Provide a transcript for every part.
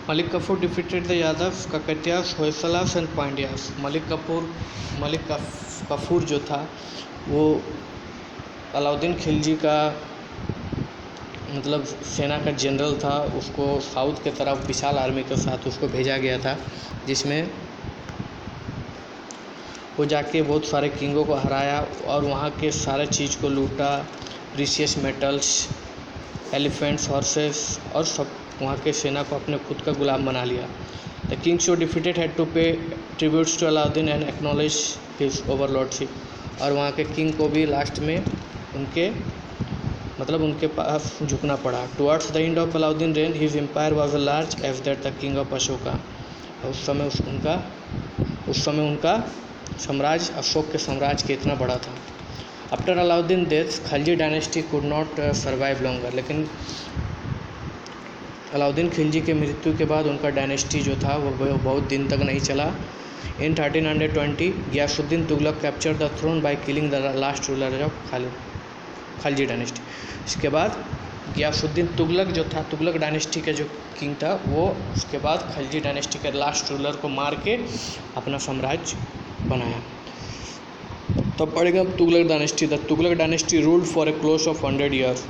Malik Kafur defeated the Yadavs, Kakatiyas, Hoysalas and Pandyas. Malik Kafur जो था वो अलाउद्दीन खिलजी का मतलब सेना का जनरल था। उसको साउथ के तरफ विशाल आर्मी के साथ उसको भेजा गया था, जिसमें वो जाके बहुत सारे किंगों को हराया और वहाँ के सारे चीज़ को लूटा, प्रीशियस मेटल्स, एलिफेंट्स, हॉर्सेस और सब वहाँ के सेना को अपने खुद का गुलाम बना लिया। The king so defeated had to pay tributes to Alauddin and acknowledge his overlordship. और वहाँ के किंग को भी लास्ट में उनके पास झुकना पड़ा। Towards the end of Alauddin reign his empire was a large as that the king of Ashoka. उस समय उनका साम्राज्य अशोक के साम्राज्य के इतना बड़ा था। After Alauddin death Khilji dynasty could not survive longer. लेकिन अलाउद्दीन खिलजी के मृत्यु के बाद उनका डायनेस्टी जो था वो बहुत दिन तक नहीं चला। In 1320 Ghiyasuddin Tughlaq capture the throne by killing the last ruler of Khilji dynasty. इसके बाद गियासुद्दीन तुगलक जो था, तुगलक डायनेस्टी का जो किंग था, वो उसके बाद खिलजी डायनेस्टी के लास्ट रूलर को मार के अपना साम्राज्य बनाया। तब पड़ेगा Tughlaq dynasty. The Tughlaq dynasty ruled for a close of 100 years.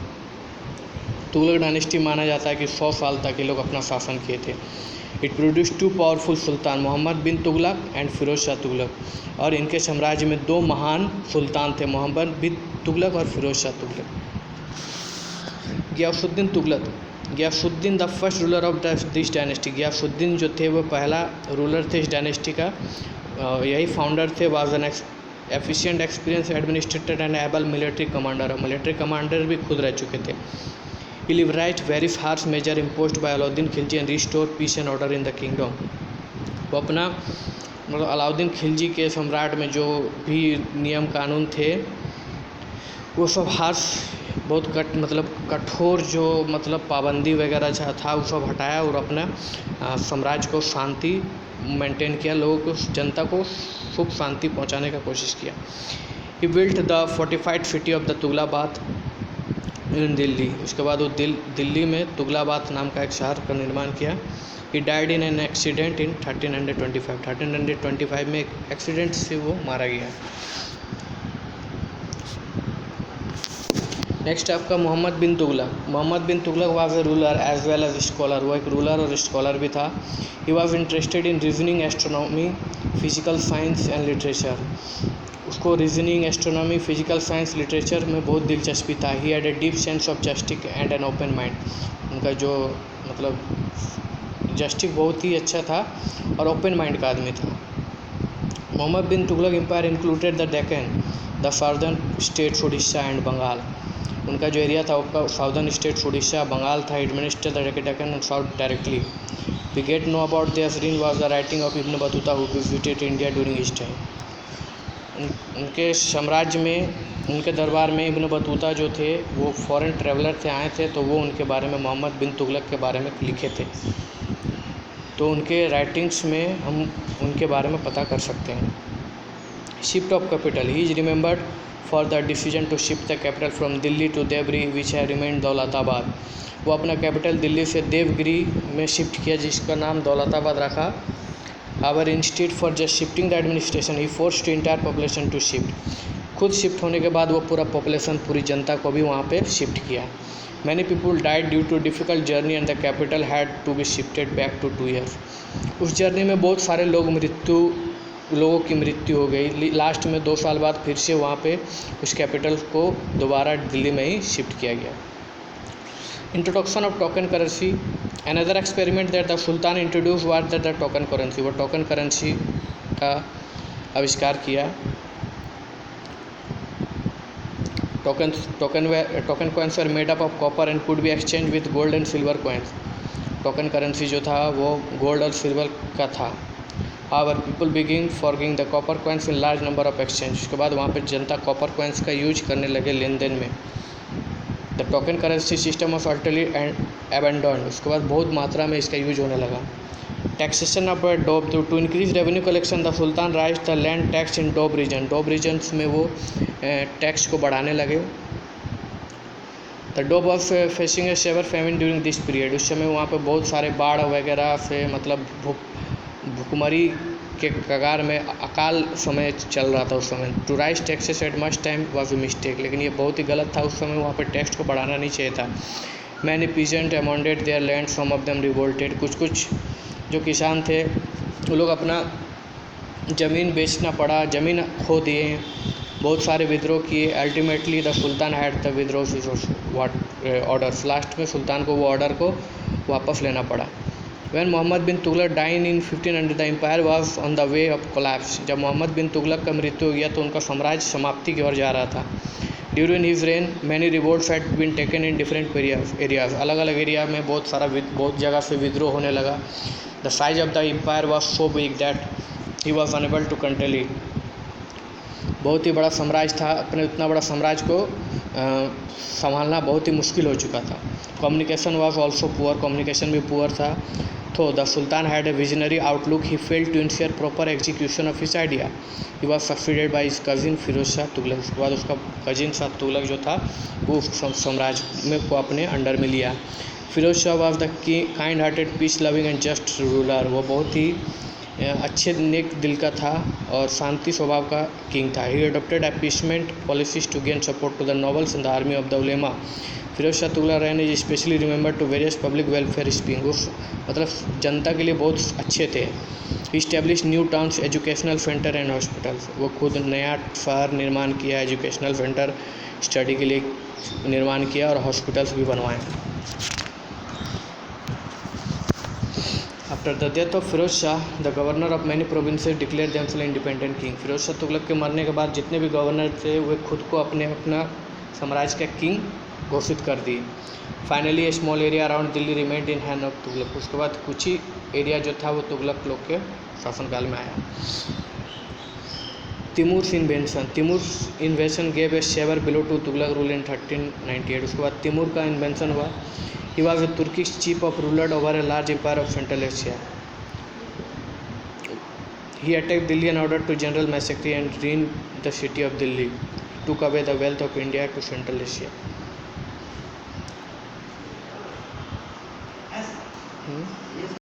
Tughlaq dynasty माना जाता है कि 100 साल तक ये लोग अपना शासन किए थे। It produce 2 powerful sultan, Muhammad bin Tughlaq and Firoz Shah Tughlaq. और इनके साम्राज्य में 2 महान सुल्तान थे, मोहम्मद बिन तुगलक और Firoz Shah Tughlaq. Ghiyasuddin Tughlaq, Ghiyasuddin the first ruler of this dynasty. Ghiyasuddin जो थे वो पहला रूलर थे इस डायनेस्टी का, यही फाउंडर थे। Was an efficient experience administrator and able military commander. और मिलिट्री कमांडर भी खुद रह चुके थे। He liberalized various harsh measures imposed by Alauddin Khilji and restored peace and order in the kingdom। वो अपना अलाउद्दीन खिलजी के सम्राट में जो भी नियम कानून थे वो सब हार्श, बहुत कठोर जो पाबंदी वगैरह था वो सब हटाया और अपना साम्राज्य को शांति मेंटेन किया, लोगों को, जनता को सुख शांति पहुंचाने का कोशिश किया। He built the fortified city of the तुगलाबाद इन दिल्ली। उसके बाद वो दिल्ली में तुगलाबाद नाम का एक शहर का निर्माण किया। He died in an accident in 1325 में एक एक्सीडेंट से वो मारा गया। नेक्स्ट आपका Mohammed bin Tughlaq. Mohammed bin Tughlaq was a ruler as well as scholar. वो एक रूलर और स्कॉलर भी था। He was interested in reasoning, astronomy, physical science and literature. उसको reasoning, astronomy, physical science, literature में बहुत दिलचस्पी था। He had a deep sense of justice and an open mind. उनका जो जस्टिस बहुत ही अच्छा था और ओपन माइंड का आदमी था। Mohammed bin Tughlaq empire included the Deccan, the southern states Orissa and Bengal. उनका जो एरिया था उसका साउदर्न स्टेट्स उड़ीसा, बंगाल था। Administer the Deccan and south directly. We get know about this reign was the writing of Ibn Battuta who visited India during his time. उनके साम्राज्य में, उनके दरबार में इब्न बतूता जो थे वो फॉरेन ट्रैवलर थे, आए थे, तो वो उनके बारे में, मोहम्मद बिन तुगलक के बारे में लिखे थे। तो उनके राइटिंग्स में हम उनके बारे में पता कर सकते हैं। Shift of capital. He is remembered for the decision to shift the capital from Delhi to Devagiri which have remained Daulatabad. वो अपना कैपिटल दिल्ली से देवगिरी में शिफ्ट किया, जिसका नाम दौलताबाद रखा। However, instead for just shifting the administration, he forced the entire population to shift। खुद shift होने के बाद वो पूरा पॉपुलेशन, पूरी जनता को भी वहाँ पे शिफ्ट किया। Many people died due to difficult journey and the capital had to be shifted back to 2 years। उस जर्नी में बहुत सारे लोगों की मृत्यु हो गई। लास्ट में 2 साल बाद फिर से वहाँ पे उस कैपिटल को दोबारा दिल्ली में ही शिफ्ट किया गया। Introduction of token currency. Another experiment that the sultan introduce was that the token currency. वो टोकन करेंसी का आविष्कार किया। Token coins are made up of copper and could be exchange with gold and silver coins. Token currency जो था वो gold और silver का था। However people begin forging the copper coins in large number of exchange. उसके बाद वहाँ पे जनता कॉपर कॉइन्स का यूज करने लगे लेन देन में। The token currency system of utterly and abandoned. उसके बाद बहुत मात्रा में इसका यूज होने लगा। Taxation of Doab. To increase revenue collection the sultan raise the land tax in Doab region. Doab regions में वो टैक्स को बढ़ाने लगे। The Doab was facing a severe famine during this period. उस समय वहाँ पे बहुत सारे बाढ़ वगैरह से मतलब भूखमरी के कगार में अकाल समय चल रहा था उस समय। To raise taxes at much time was a mistake, लेकिन ये बहुत ही गलत था उस समय, वहाँ पे टैक्स को बढ़ाना नहीं चाहिए था। Many peasant amounted their land, some of them revolted. कुछ जो किसान थे वो लोग अपना ज़मीन बेचना पड़ा, ज़मीन खो दिए, बहुत सारे विद्रोह किए। Ultimately the sultan had the विद्रोह ऑर्डर्स। लास्ट में सुल्तान को वो ऑर्डर को वापस लेना पड़ा। When Muhammad bin Tughlaq died in 1500 the empire was on the way of collapse. जब मोहम्मद बिन तुगलक का मृत्यु हो गया तो उनका साम्राज्य समाप्ति की ओर जा रहा था। During his reign many revolts had been taken in different areas. अलग अलग एरिया में बहुत जगह से विद्रोह होने लगा। The size of the empire was so big that he was unable to control it. बहुत ही बड़ा साम्राज्य था, अपने उतना बड़ा साम्राज्य को संभालना बहुत ही मुश्किल हो चुका था। Communication was also poor, communication भी पुअर था। तो the sultan had a visionary outlook, he failed to ensure proper execution of his idea. He was succeeded by his cousin Firoz Shah Tughlaq. उसके बाद उसका कजिन शाह तुगलक जो था वो साम्राज्य में को अपने अंडर में लिया। Firoz Shah was the kind hearted, peace loving and just ruler. वो बहुत ही अच्छे नेक दिल का था और शांति स्वभाव का किंग था। He adopted appeasement policies to gain support to the nobles in the army of the ulema. Firoz Shah Tughlaq reign is especially remember to various public welfare scheme. वो मतलब जनता के लिए बहुत अच्छे थे। He establish new towns, educational centre and hospitals. वो खुद नया शहर निर्माण किया, एजुकेशनल सेंटर स्टडी के लिए निर्माण किया और हॉस्पिटल्स भी बनवाए। After the death of Firoz Shah the governor of many provinces declare themselves independent king. Firoz Shah Tughlaq के मरने के बाद जितने भी गवर्नर थे वे खुद को अपना साम्राज्य का किंग घोषित कर दिए। Finally A small area around Delhi remained in hand of Tughlaq. उसके बाद कुछ ही एरिया जो था वो तुगलक लोग के शासनकाल में आया। Timur's invention gave a severe blow to Tughlaq rule in 1398। उसके बाद तिमूर का इन्वेंशन हुआ। He was a Turkish chief of ruler over a large empire of Central Asia. He attacked Delhi and ordered to general massacre and ruined the city of Delhi. Took away the wealth of India to Central Asia.